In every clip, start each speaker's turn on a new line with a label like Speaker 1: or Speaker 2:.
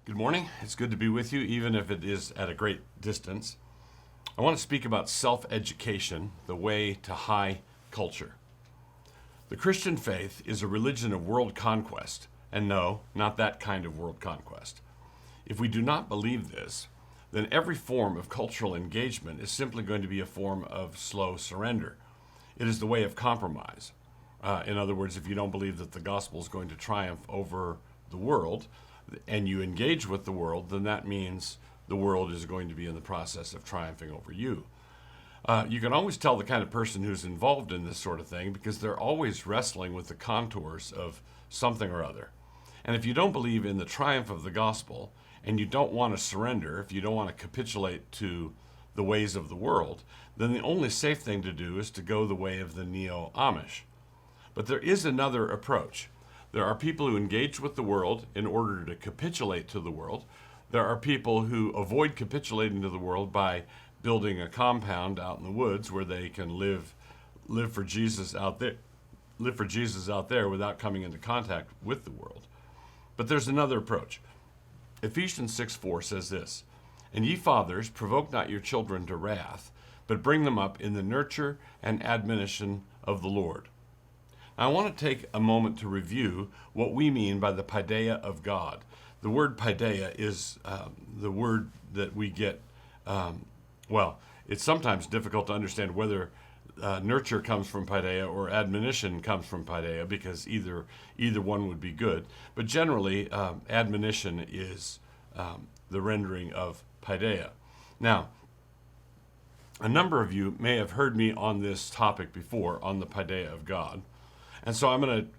Speaker 1: Good morning. It's good to be with you, even if it is at a great distance. I want to speak about self-education, the way to high culture. The Christian faith is a religion of world conquest, and no, not that kind of world conquest. If we do not believe this, then every form of cultural engagement is simply going to be a form of slow surrender. It is the way of compromise. In other words, if you don't believe that the gospel is going to triumph over the world, and you engage with the world, then that means the world is going to be in the process of triumphing over you. You can always tell the kind of person who's involved in this sort of thing because they're always wrestling with the contours of something or other. And if you don't believe in the triumph of the gospel and you don't want to surrender, if you don't want to capitulate to the ways of the world, then the only safe thing to do is to go the way of the neo-Amish. But there is another approach. There are people who engage with the world in order to capitulate to the world. There are people who avoid capitulating to the world by building a compound out in the woods where they can live for Jesus out there without coming into contact with the world. But there's another approach. Ephesians 6:4 says this, "And ye fathers, provoke not your children to wrath, but bring them up in the nurture and admonition of the Lord." I want to take a moment to review what we mean by the Padea of God. The word Padea is the word that we get, it's sometimes difficult to understand whether nurture comes from Padea or admonition comes from Padea because either one would be good. But generally, admonition is the rendering of Padea. Now, a number of you may have heard me on this topic before, on the Padea of God. And so I want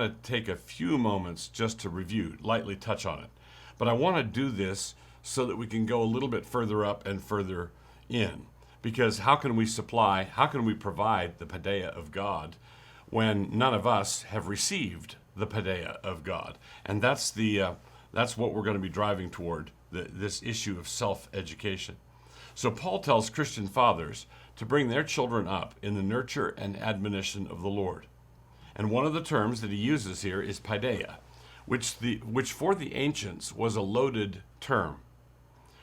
Speaker 1: to take a few moments just to review, lightly touch on it. But I want to do this so that we can go a little bit further up and further in. Because how can we provide the Padea of God when none of us have received the Padea of God? And that's what we're going to be driving toward, this issue of self-education. So Paul tells Christian fathers to bring their children up in the nurture and admonition of the Lord. And one of the terms that he uses here is Padea, which for the ancients was a loaded term.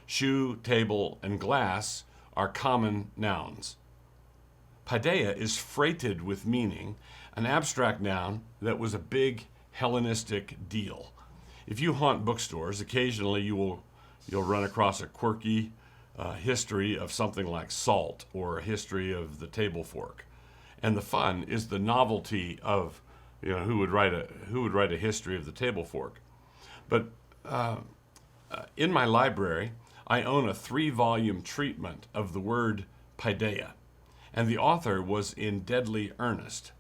Speaker 1: Shoe, table, and glass are common nouns. Padea is freighted with meaning, an abstract noun that was a big Hellenistic deal. If you haunt bookstores, occasionally you'll run across a quirky history of something like salt or a history of the table fork, and the fun is the novelty of who would write a history of the table fork. But in my library, I own a 3-volume treatment of the word Padea, and the author was in deadly earnest.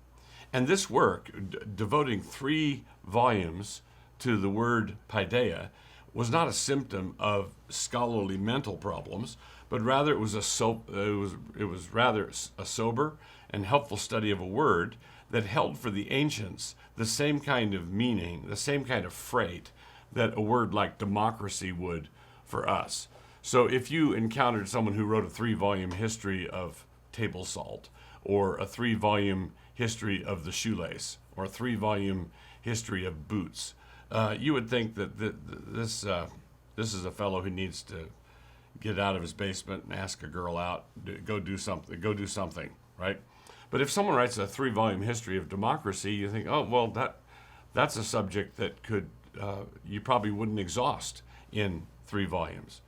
Speaker 1: And this work, devoting 3 volumes to the word Padea, was not a symptom of scholarly mental problems, but rather it was rather a sober and helpful study of a word that held for the ancients the same kind of meaning, the same kind of freight that a word like democracy would for us. So if you encountered someone who wrote a 3-volume history of table salt, or a 3-volume history of the shoelace, or a 3-volume history of boots, you would think that this is a fellow who needs to get out of his basement and ask a girl out, go do something, right? But if someone writes a 3-volume history of democracy, you think, oh, well, that's a subject that you probably wouldn't exhaust in 3 volumes.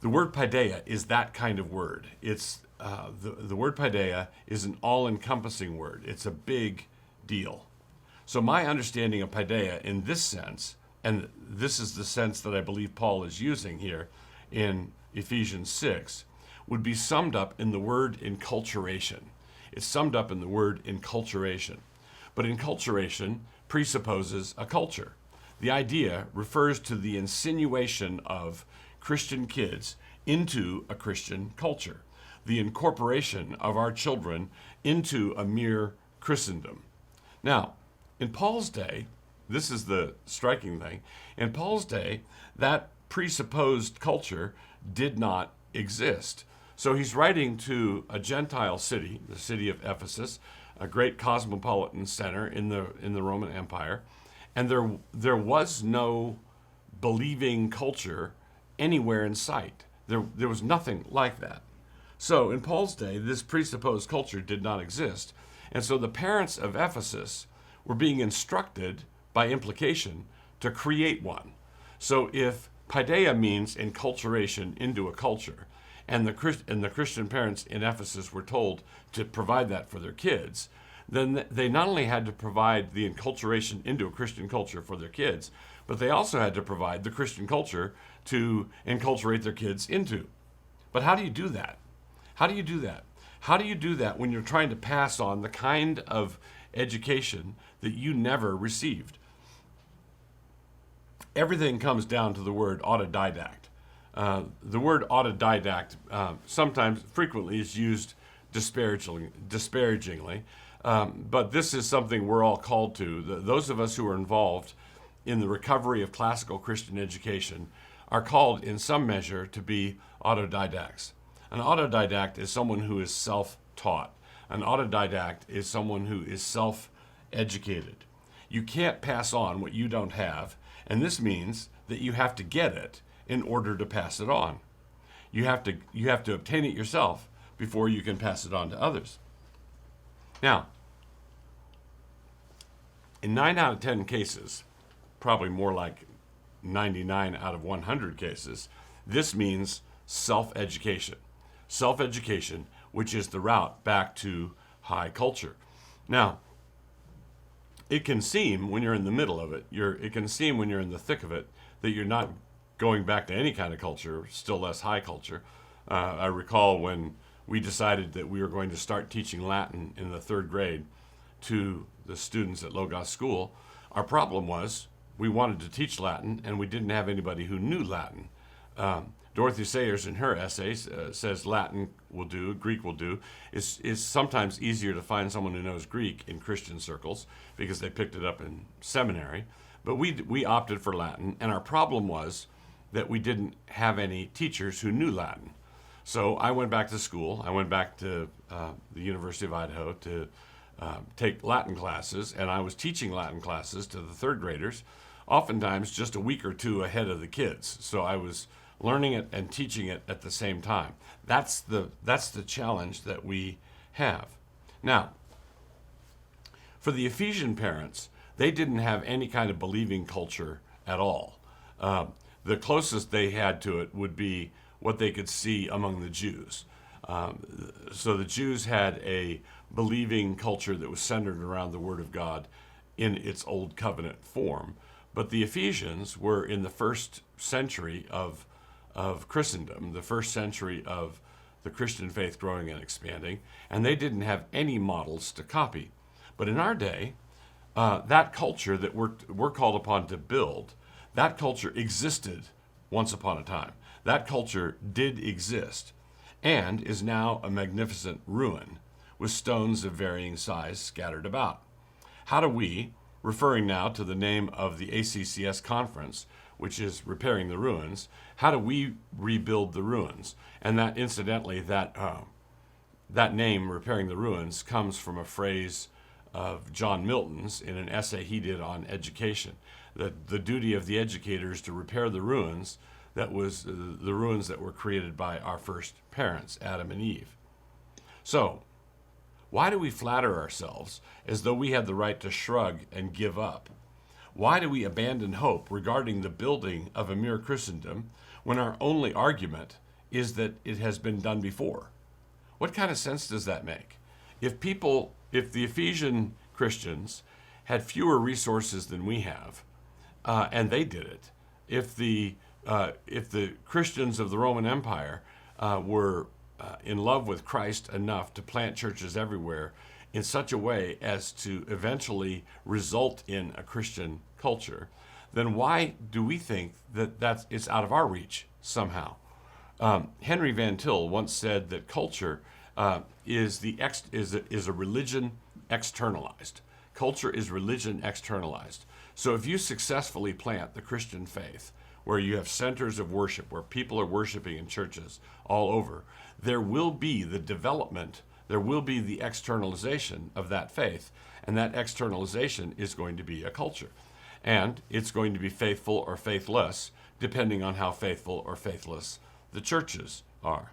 Speaker 1: The word Padea is that kind of word. It's the word Padea is an all-encompassing word. It's a big deal. So my understanding of Padea in this sense, and this is the sense that I believe Paul is using here in Ephesians 6, would be summed up in the word enculturation. It's summed up in the word enculturation. But enculturation presupposes a culture. The idea refers to the insinuation of Christian kids into a Christian culture, the incorporation of our children into a mere Christendom. Now, in Paul's day, this is the striking thing, in Paul's day, that presupposed culture did not exist. So he's writing to a Gentile city, the city of Ephesus, a great cosmopolitan center in the Roman Empire, And there was no believing culture anywhere in sight. There was nothing like that. So in Paul's day, this presupposed culture did not exist. And so the parents of Ephesus were being instructed, by implication, to create one. So if Padea means enculturation into a culture, and the Christian parents in Ephesus were told to provide that for their kids, then they not only had to provide the enculturation into a Christian culture for their kids, but they also had to provide the Christian culture to enculturate their kids into. But how do you do that? How do you do that? How do you do that when you're trying to pass on the kind of education that you never received? Everything comes down to the word autodidact. The word autodidact sometimes, frequently, is used disparagingly, but this is something we're all called to. Those of us who are involved in the recovery of classical Christian education are called, in some measure, to be autodidacts. An autodidact is someone who is self-taught. An autodidact is someone who is self-educated. You can't pass on what you don't have, and this means that you have to get it in order to pass it on. You have to obtain it yourself before you can pass it on to others. Now, in 9 out of 10 cases, probably more like 99 out of 100 cases, this means self-education. Self-education, which is the route back to high culture. Now, it can seem when you're in the middle of it, it can seem when you're in the thick of it, that you're not going back to any kind of culture, still less high culture. I recall when we decided that we were going to start teaching Latin in the 3rd grade to the students at Logos School, our problem was we wanted to teach Latin and we didn't have anybody who knew Latin. Dorothy Sayers, in her essays, says Latin will do, Greek will do. It's sometimes easier to find someone who knows Greek in Christian circles because they picked it up in seminary. But we opted for Latin, and our problem was that we didn't have any teachers who knew Latin. So I went back to school. I went back to the University of Idaho to take Latin classes, and I was teaching Latin classes to the 3rd graders, oftentimes just a week or two ahead of the kids. So I was learning it and teaching it at the same time. That's the challenge that we have. Now, for the Ephesian parents, they didn't have any kind of believing culture at all. The closest they had to it would be what they could see among the Jews. So the Jews had a believing culture that was centered around the Word of God in its Old Covenant form. But the Ephesians were in the 1st century of Christendom, the 1st century of the Christian faith growing and expanding, and they didn't have any models to copy. But in our day, that culture that we're called upon to build, that culture existed once upon a time. That culture did exist and is now a magnificent ruin with stones of varying size scattered about. How do we, referring now to the name of the ACCS conference, which is repairing the ruins, how do we rebuild the ruins? And that, incidentally, that name, repairing the ruins, comes from a phrase of John Milton's in an essay he did on education. That the duty of the educator is to repair the ruins that was the ruins that were created by our first parents, Adam and Eve. So, why do we flatter ourselves as though we had the right to shrug and give up? Why do we abandon hope regarding the building of a mere Christendom when our only argument is that it has been done before? What kind of sense does that make? If the Ephesian Christians had fewer resources than we have, and they did it, if the Christians of the Roman Empire were in love with Christ enough to plant churches everywhere in such a way as to eventually result in a Christian culture, then why do we think that it's out of our reach somehow? Henry Van Til once said that culture is a religion externalized. Culture is religion externalized. So if you successfully plant the Christian faith, where you have centers of worship, where people are worshiping in churches all over, there will be the development, there will be the externalization of that faith, and that externalization is going to be a culture. And it's going to be faithful or faithless, depending on how faithful or faithless the churches are.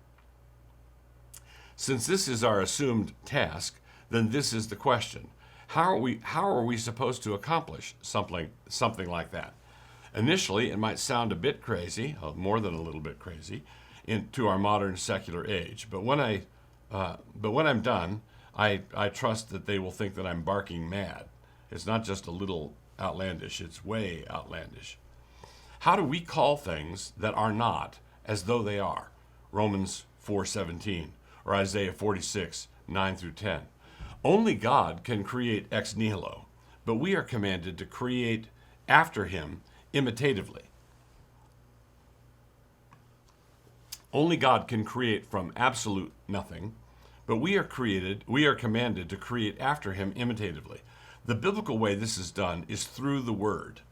Speaker 1: Since this is our assumed task, then this is the question. How are we supposed to accomplish something like that? Initially, it might sound a bit crazy, more than a little bit crazy, to our modern secular age. But when I'm done, I trust that they will think that I'm barking mad. It's not just a little outlandish, it's way outlandish. How do we call things that are not as though they are? Romans 4:17 or Isaiah 46:9-10. Only God can create ex nihilo, but we are commanded to create after him imitatively. Only God can create from absolute nothing, but we are commanded to create after him imitatively. The biblical way this is done is through the Word.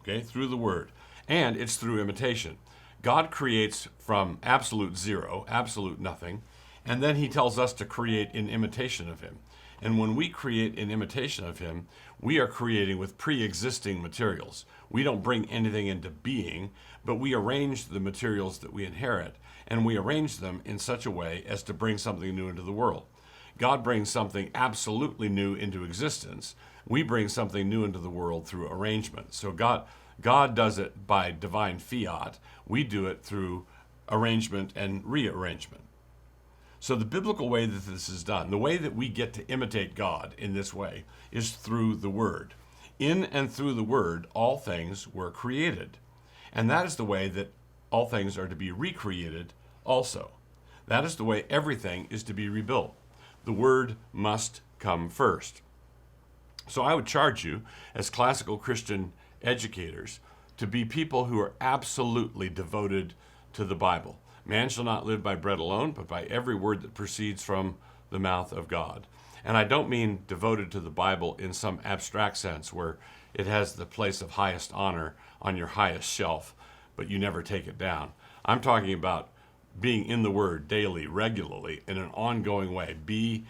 Speaker 1: Okay, through the Word. And it's through imitation. God creates from absolute zero, absolute nothing, and then he tells us to create in imitation of him. And when we create in imitation of him, we are creating with pre-existing materials. We don't bring anything into being, but we arrange the materials that we inherit, and we arrange them in such a way as to bring something new into the world. God brings something absolutely new into existence. We bring something new into the world through arrangement. So God does it by divine fiat. We do it through arrangement and rearrangement. So the biblical way that this is done, the way that we get to imitate God in this way, is through the Word. In and through the Word, all things were created. And that is the way that all things are to be recreated also. That is the way everything is to be rebuilt. The Word must come first. So I would charge you, as classical Christian educators, to be people who are absolutely devoted to the Bible. Man shall not live by bread alone, but by every word that proceeds from the mouth of God. And I don't mean devoted to the Bible in some abstract sense where it has the place of highest honor on your highest shelf, but you never take it down. I'm talking about being in the Word daily, regularly, in an ongoing way. Be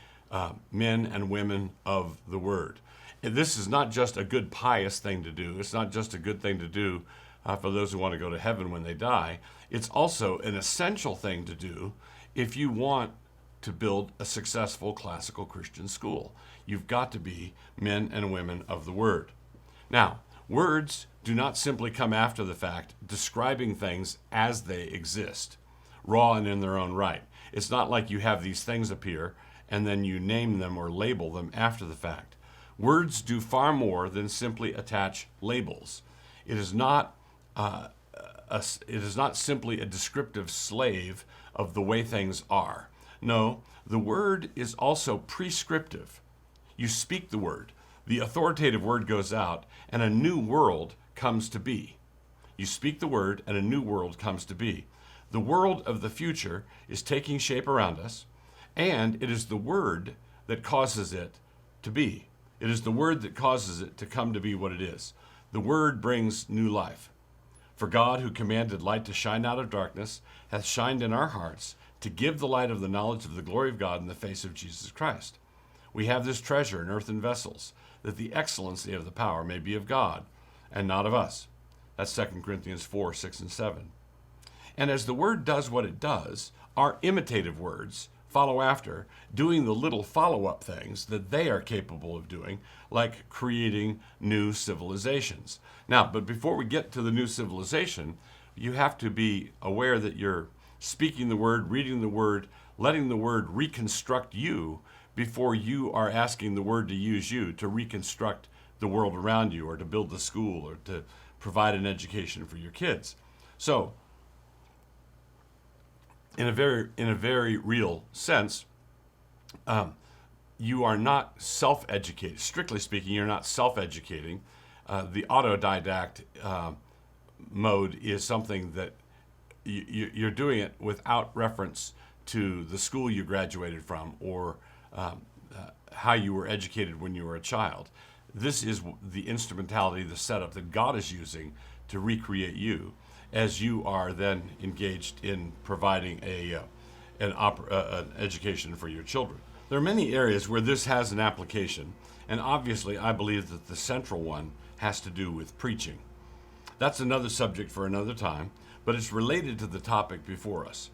Speaker 1: men and women of the Word. And this is not just a good pious thing to do. It's not just a good thing to do for those who want to go to heaven when they die. It's also an essential thing to do if you want to build a successful classical Christian school. You've got to be men and women of the Word. Now, words do not simply come after the fact, describing things as they exist, raw and in their own right. It's not like you have these things appear and then you name them or label them after the fact. Words do far more than simply attach labels. It is not simply a descriptive slave of the way things are. No, the Word is also prescriptive. You speak the Word. The authoritative word goes out, and a new world comes to be. You speak the Word, and a new world comes to be. The world of the future is taking shape around us, and it is the Word that causes it to be. It is the Word that causes it to come to be what it is. The Word brings new life. For God, who commanded light to shine out of darkness, hath shined in our hearts to give the light of the knowledge of the glory of God in the face of Jesus Christ. We have this treasure in earthen vessels, that the excellency of the power may be of God, and not of us. That's 2 Corinthians 4:6-7. And as the Word does what it does, our imitative words follow after, doing the little follow-up things that they are capable of doing, like creating new civilizations. Now, but before we get to the new civilization, you have to be aware that you're speaking the Word, reading the Word, letting the Word reconstruct you before you are asking the Word to use you to reconstruct the world around you, or to build the school, or to provide an education for your kids. So, in a very real sense, you are not self-educated. Strictly speaking, you're not self-educating. The autodidact mode is something that you're doing it without reference to the school you graduated from, or how you were educated when you were a child. This is the instrumentality, the setup that God is using to recreate you, as you are then engaged in providing an education for your children. There are many areas where this has an application, and obviously I believe that the central one has to do with preaching. That's another subject for another time, but it's related to the topic before us.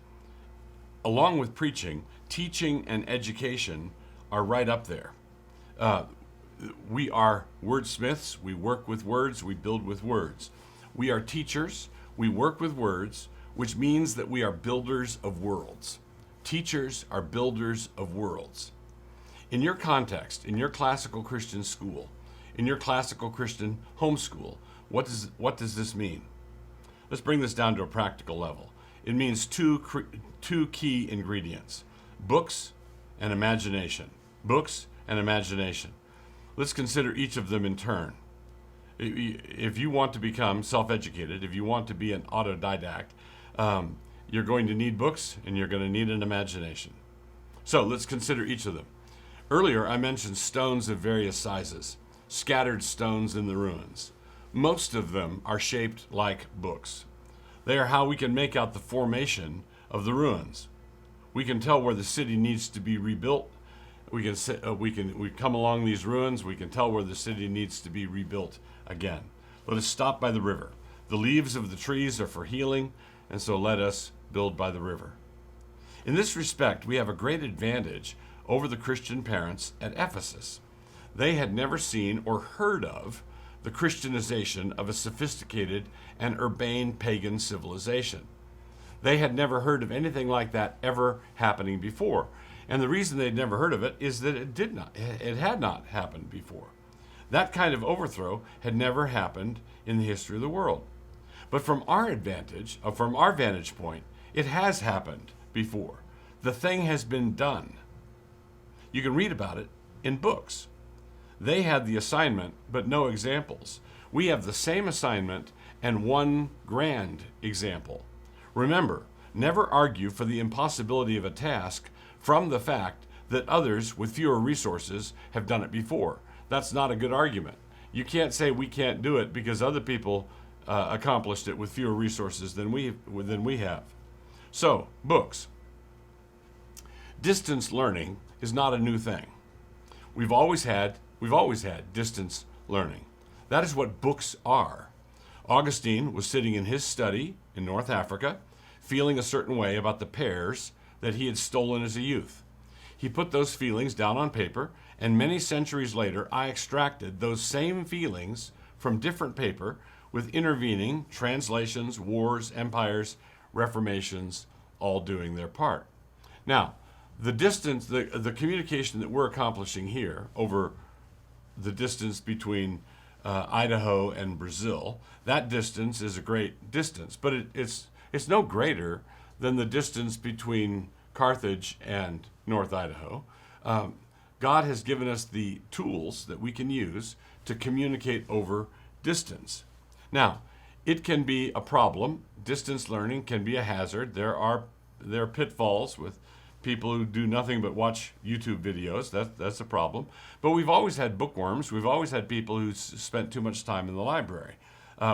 Speaker 1: Along with preaching, teaching and education are right up there. We are wordsmiths. We work with words. We build with words. We are teachers. We work with words, which means that we are builders of worlds. Teachers are builders of worlds. In your context, in your classical Christian school, in your classical Christian homeschool, what does this mean? Let's bring this down to a practical level. It means two key ingredients: books and imagination. Books and imagination. Let's consider each of them in turn. If you want to become self-educated, if you want to be an autodidact, you're going to need books and you're going to need an imagination. So let's consider each of them. Earlier, I mentioned stones of various sizes, scattered stones in the ruins. Most of them are shaped like books. They are how we can make out the formation of the ruins. We can tell where the city needs to be rebuilt. We come along these ruins. We can tell where the city needs to be rebuilt again. Let us stop by the river. The leaves of the trees are for healing, and so let us build by the river. In this respect, we have a great advantage over the Christian parents at Ephesus. They had never seen or heard of the Christianization of a sophisticated and urbane pagan civilization. They had never heard of anything like that ever happening before. And the reason they'd never heard of it is that it had not happened before. That kind of overthrow had never happened in the history of the world. But from our vantage point, it has happened before. The thing has been done. You can read about it in books. They had the assignment, but no examples. We have the same assignment and one grand example. Remember, never argue for the impossibility of a task from the fact that others with fewer resources have done it before. That's not a good argument. You can't say we can't do it because other people accomplished it with fewer resources than we have. So, books. Distance learning is not a new thing. We've always had distance learning. That is what books are. Augustine was sitting in his study in North Africa, feeling a certain way about the pears that he had stolen as a youth. He put those feelings down on paper, and many centuries later, I extracted those same feelings from different paper with intervening translations, wars, empires, reformations, all doing their part. Now, the distance, the communication that we're accomplishing here over the distance between Idaho and Brazil, that distance is a great distance, but it's no greater than the distance between Carthage and North Idaho. God has given us the tools that we can use to communicate over distance. Now, it can be a problem. Distance learning can be a hazard. There are pitfalls with people who do nothing but watch YouTube videos. That's a problem. But we've always had bookworms. We've always had people who spent too much time in the library.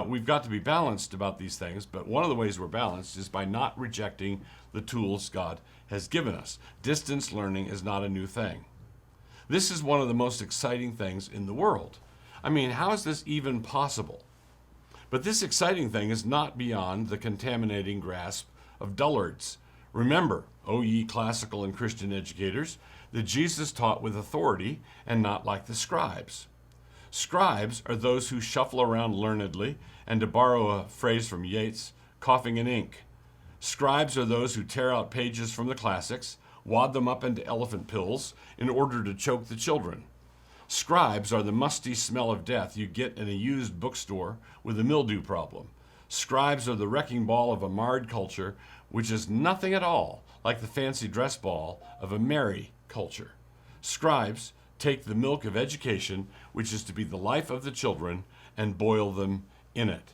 Speaker 1: We've got to be balanced about these things, but one of the ways we're balanced is by not rejecting the tools God has given us. Distance learning is not a new thing. This is one of the most exciting things in the world. I mean, how is this even possible? But this exciting thing is not beyond the contaminating grasp of dullards. Remember, O ye classical and Christian educators, that Jesus taught with authority and not like the scribes. Scribes are those who shuffle around learnedly, and to borrow a phrase from Yeats, coughing in ink. Scribes are those who tear out pages from the classics, wad them up into elephant pills in order to choke the children. Scribes are the musty smell of death you get in a used bookstore with a mildew problem. Scribes are the wrecking ball of a marred culture, which is nothing at all like the fancy dress ball of a merry culture. Scribes take the milk of education, which is to be the life of the children, and boil them in it.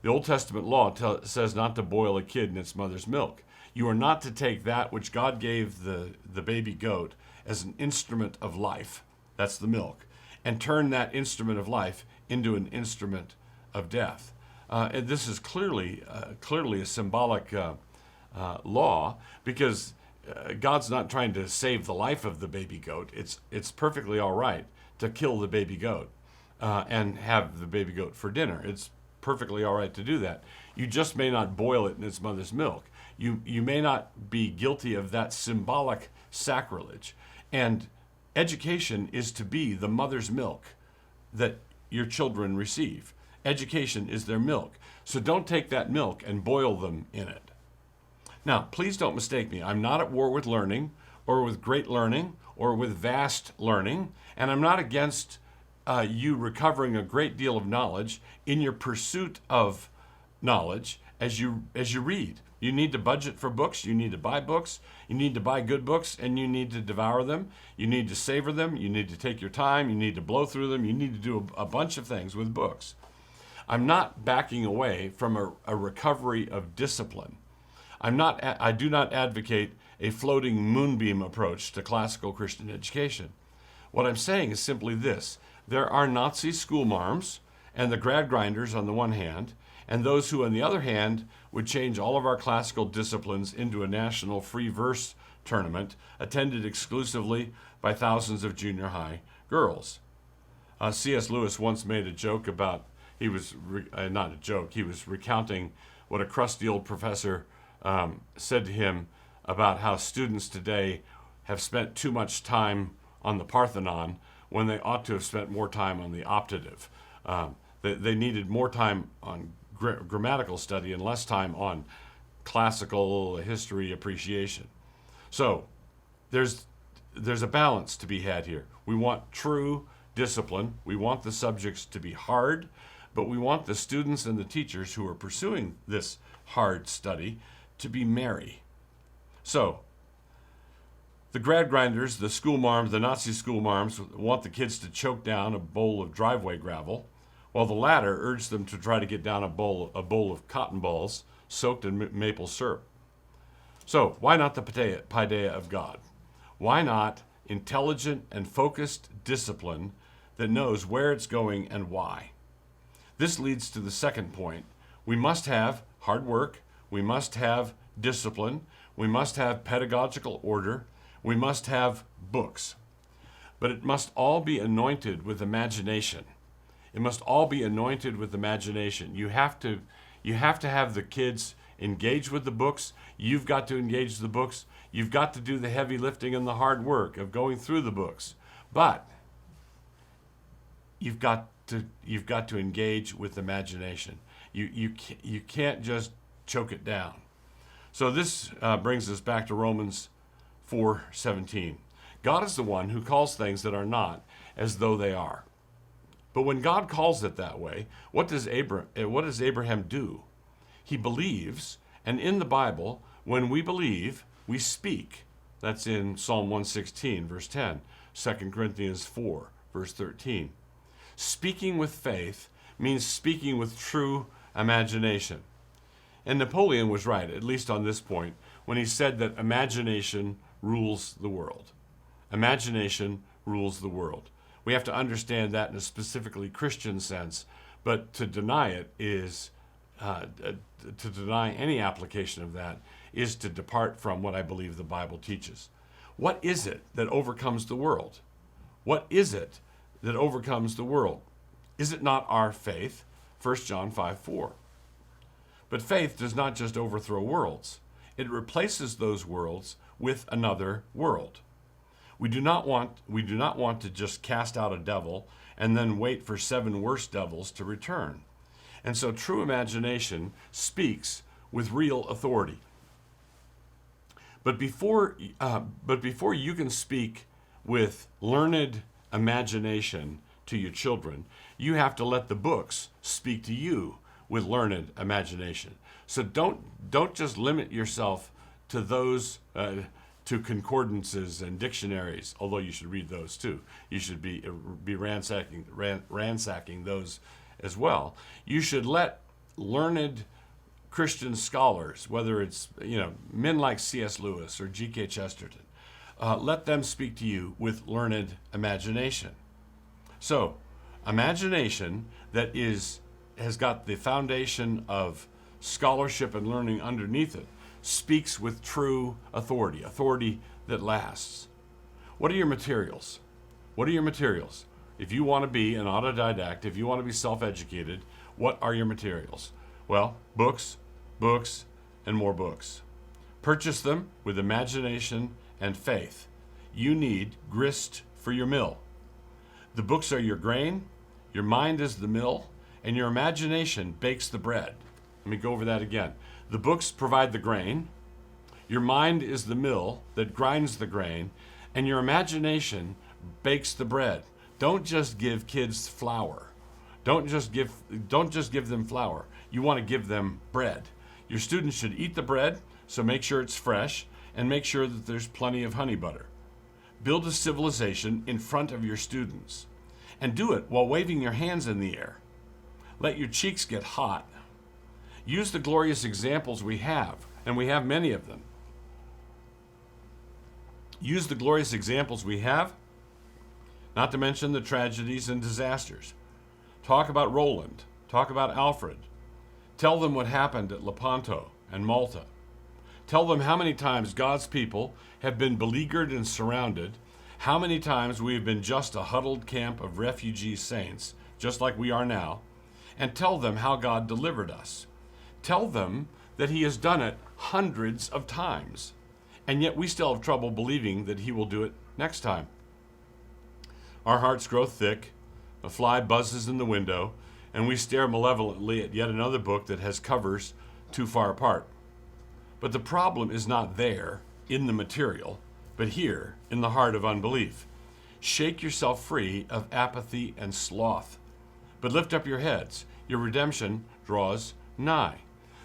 Speaker 1: The Old Testament law says not to boil a kid in its mother's milk. You are not to take that which God gave the baby goat as an instrument of life, that's the milk, and turn that instrument of life into an instrument of death. And this is clearly a symbolic law, because God's not trying to save the life of the baby goat. It's perfectly all right to kill the baby goat. and have the baby goat for dinner. It's perfectly all right to do that. You just may not boil it in its mother's milk. You may not be guilty of that symbolic sacrilege. And education is to be the mother's milk that your children receive. Education is their milk. So don't take that milk and boil them in it. Now, please don't mistake me. I'm not at war with learning or with great learning or with vast learning, and I'm not against you recovering a great deal of knowledge in your pursuit of knowledge as you read. You need to budget for books, you need to buy books, you need to buy good books, and you need to devour them, you need to savor them, you need to take your time, you need to blow through them, you need to do a bunch of things with books. I'm not backing away from a recovery of discipline. I do not advocate a floating moonbeam approach to classical Christian education. What I'm saying is simply this: there are Nazi schoolmarms and the grad grinders on the one hand, and those who on the other hand would change all of our classical disciplines into a national free verse tournament attended exclusively by thousands of junior high girls. C.S. Lewis once made a joke about, he was recounting what a crusty old professor said to him about how students today have spent too much time on the Parthenon when they ought to have spent more time on the optative. They needed more time on grammatical study and less time on classical history appreciation. So there's a balance to be had here. We want true discipline. We want the subjects to be hard, but we want the students and the teachers who are pursuing this hard study to be merry. So the grad grinders, the schoolmarms, the Nazi schoolmarms want the kids to choke down a bowl of driveway gravel, while the latter urge them to try to get down a bowl of cotton balls soaked in maple syrup. So why not the Padea of God? Why not intelligent and focused discipline that knows where it's going and why? This leads to the second point. We must have hard work. We must have discipline. We must have pedagogical order. We must have books. But it must all be anointed with imagination. It must all be anointed with imagination. You have to have the kids engage with the books. You've got to engage the books. You've got to do the heavy lifting and the hard work of going through the books. But you've got to engage with imagination. You can't just choke it down. So this brings us back to Romans 4:17. God is the one who calls things that are not as though they are. But when God calls it that way, what does Abraham do? He believes, and in the Bible, when we believe, we speak. That's in Psalm 116, verse 10, 2 Corinthians 4, verse 13. Speaking with faith means speaking with true imagination. And Napoleon was right, at least on this point, when he said that imagination rules the world. Imagination rules the world. We have to understand that in a specifically Christian sense, but to deny it is, to deny any application of that is to depart from what I believe the Bible teaches. What is it that overcomes the world? What is it that overcomes the world? Is it not our faith? 1 John 5:4. But faith does not just overthrow worlds. It replaces those worlds with another world. We do not want to just cast out a devil and then wait for 7 worse devils to return. And so true imagination speaks with real authority. But before you can speak with learned imagination to your children, you have to let the books speak to you with learned imagination. So don't just limit yourself to those to concordances and dictionaries, although you should read those too. You should be ransacking those as well. You should let learned Christian scholars, whether it's men like C.S. Lewis or G.K. Chesterton, let them speak to you with learned imagination. So, imagination that has got the foundation of scholarship and learning underneath it speaks with true authority that lasts. What are your materials? What are your materials? If you want to be an autodidact, if you want to be self-educated, what are your materials? Well, books, books, and more books. Purchase them with imagination and faith. You need grist for your mill. The books are your grain, your mind is the mill, and your imagination bakes the bread. Let me go over that again. The books provide the grain, your mind is the mill that grinds the grain, and your imagination bakes the bread. Don't just give kids flour. Don't just give them flour. You want to give them bread. Your students should eat the bread, so make sure it's fresh and make sure that there's plenty of honey butter. Build a civilization in front of your students and do it while waving your hands in the air. Let your cheeks get hot. Use the glorious examples we have, and we have many of them. Use the glorious examples we have, not to mention the tragedies and disasters. Talk about Roland. Talk about Alfred. Tell them what happened at Lepanto and Malta. Tell them how many times God's people have been beleaguered and surrounded, how many times we have been just a huddled camp of refugee saints, just like we are now, and tell them how God delivered us. Tell them that He has done it hundreds of times, and yet we still have trouble believing that He will do it next time. Our hearts grow thick, a fly buzzes in the window, and we stare malevolently at yet another book that has covers too far apart. But the problem is not there in the material, but here in the heart of unbelief. Shake yourself free of apathy and sloth, but lift up your heads. Your redemption draws nigh.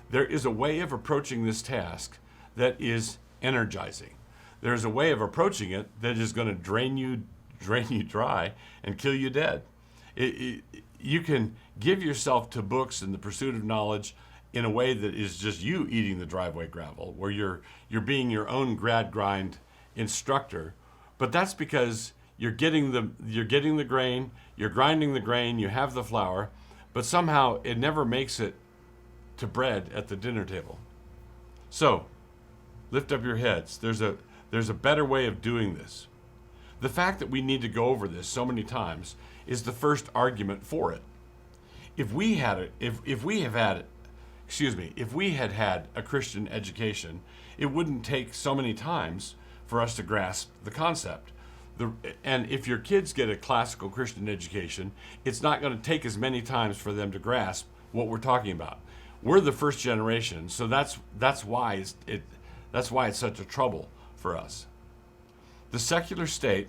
Speaker 1: There is a way of approaching this task that is energizing. There is a way of approaching it that is going to drain you dry and kill you dead. You can give yourself to books in the pursuit of knowledge in a way that is just you eating the driveway gravel, where you're being your own grind instructor. But that's because you're getting the grain, you're grinding the grain, you have the flour, but somehow it never makes it to bread at the dinner table. So, lift up your heads. There's a better way of doing this. The fact that we need to go over this so many times is the first argument for it. If we had had a Christian education, it wouldn't take so many times for us to grasp the concept. And if your kids get a classical Christian education, it's not going to take as many times for them to grasp what we're talking about. We're the first generation, so that's why it's such a trouble for us. The secular state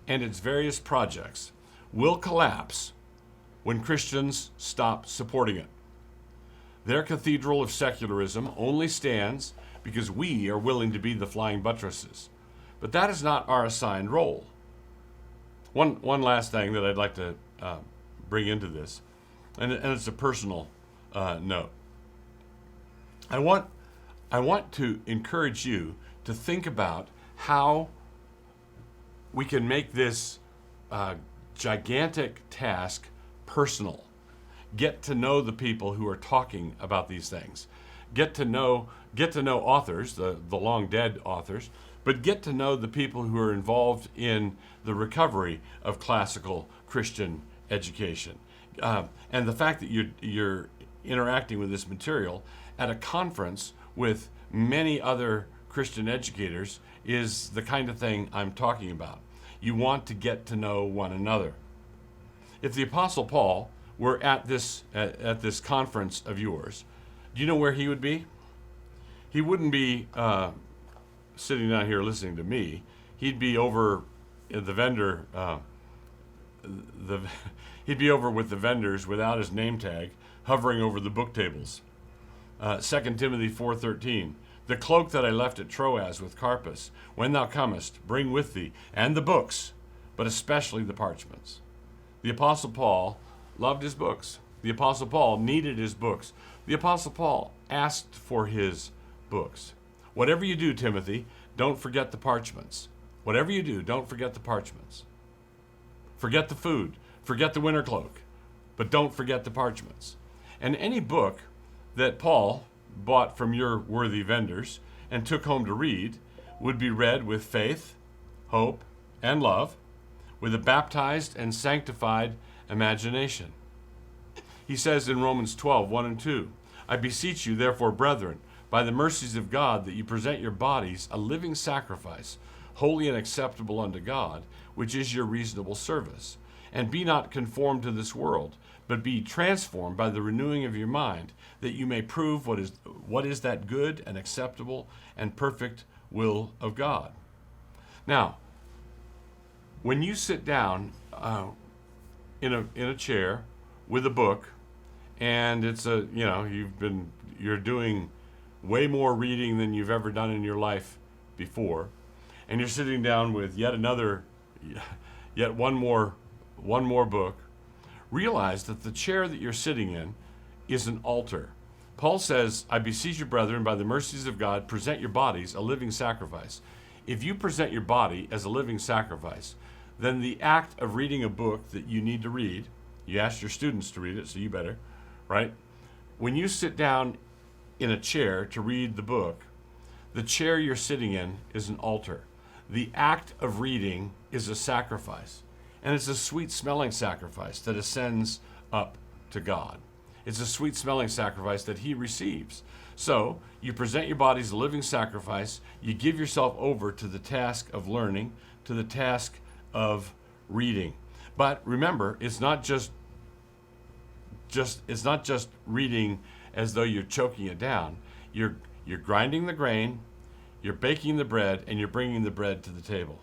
Speaker 1: and its various projects will collapse when Christians stop supporting it. Their cathedral of secularism only stands because we are willing to be the flying buttresses. But that is not our assigned role. One last thing that I'd like to bring into this, and it's a personal note. I want to encourage you to think about how we can make this gigantic task personal. Get to know the people who are talking about these things. Get to know authors, the long dead authors, but get to know the people who are involved in the recovery of classical Christian education. And the fact that you're interacting with this material at a conference with many other Christian educators is the kind of thing I'm talking about. You want to get to know one another. If the Apostle Paul were at this conference of yours, do you know where he would be? He wouldn't be sitting down here listening to me. He'd be over at the vendor. He'd be over with the vendors without his name tag, hovering over the book tables. 2 Timothy 4:13. The cloak that I left at Troas with Carpus, when thou comest, bring with thee, and the books, but especially the parchments. The Apostle Paul loved his books. The Apostle Paul needed his books. The Apostle Paul asked for his books. Whatever you do, Timothy, don't forget the parchments. Whatever you do, don't forget the parchments. Forget the food. Forget the winter cloak. But don't forget the parchments. And any book that Paul bought from your worthy vendors and took home to read would be read with faith, hope, and love, with a baptized and sanctified imagination. He says in Romans 12, 1 and 2, I beseech you, therefore, brethren, by the mercies of God, that you present your bodies a living sacrifice, holy and acceptable unto God, which is your reasonable service. And be not conformed to this world, but be transformed by the renewing of your mind, that you may prove what is that good and acceptable and perfect will of God. Now, when you sit down in a chair with a book, and you're doing way more reading than you've ever done in your life before, and you're sitting down with yet one more book, realize that the chair that you're sitting in is an altar. Paul says, I beseech you, brethren, by the mercies of God, present your bodies a living sacrifice. If you present your body as a living sacrifice, then the act of reading a book that you need to read, you asked your students to read it, so you better, right? When you sit down in a chair to read the book, the chair you're sitting in is an altar. The act of reading is a sacrifice, and it's a sweet-smelling sacrifice that ascends up to God. It's a sweet-smelling sacrifice that He receives. So you present your body as a living sacrifice. You give yourself over to the task of learning, to the task of reading. But remember, it's not just reading as though you're choking it down. You're grinding the grain, you're baking the bread, and you're bringing the bread to the table.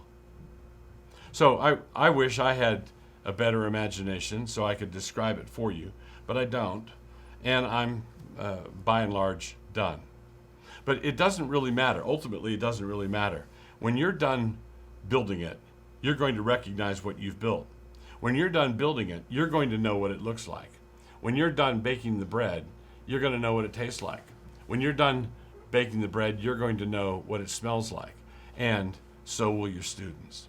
Speaker 1: So I wish I had a better imagination so I could describe it for you, but I don't, and I'm by and large done. But it doesn't really matter. Ultimately, it doesn't really matter. When you're done building it, you're going to recognize what you've built. When you're done building it, you're going to know what it looks like. When you're done baking the bread, you're going to know what it tastes like. When you're done baking the bread, you're going to know what it smells like. And so will your students.